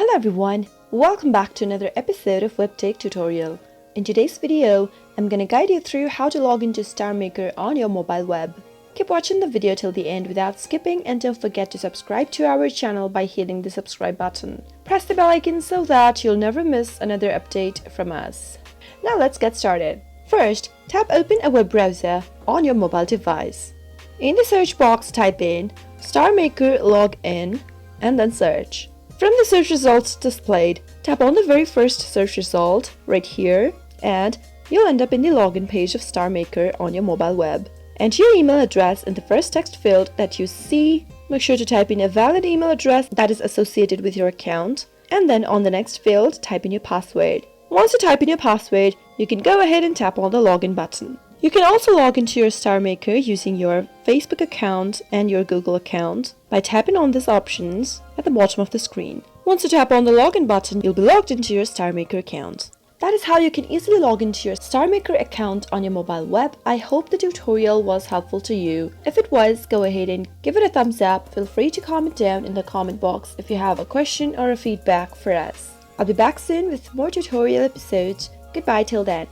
Hello everyone, welcome back to another episode of WebTech Tutorial. In today's video, I'm gonna guide you through how to log into StarMaker on your mobile web. Keep watching the video till the end without skipping, and don't forget to subscribe to our channel by hitting the subscribe button. Press the bell icon so that you'll never miss another update from us. Now let's get started. First, tap open a web browser on your mobile device. In the search box, type in StarMaker Login and then search. From the search results displayed, tap on the very first search result right here and you'll end up in the login page of StarMaker on your mobile web. Enter your email address in the first text field that you see. Make sure to type in a valid email address that is associated with your account, and then on the next field, type in your password. Once you type in your password, you can go ahead and tap on the login button. You can also log into your StarMaker using your Facebook account and your Google account by tapping on these options at the bottom of the screen. Once you tap on the login button, you'll be logged into your StarMaker account. That is how you can easily log into your StarMaker account on your mobile web. I hope the tutorial was helpful to you. If it was, go ahead and give it a thumbs up. Feel free to comment down in the comment box if you have a question or a feedback for us. I'll be back soon with more tutorial episodes. Goodbye till then.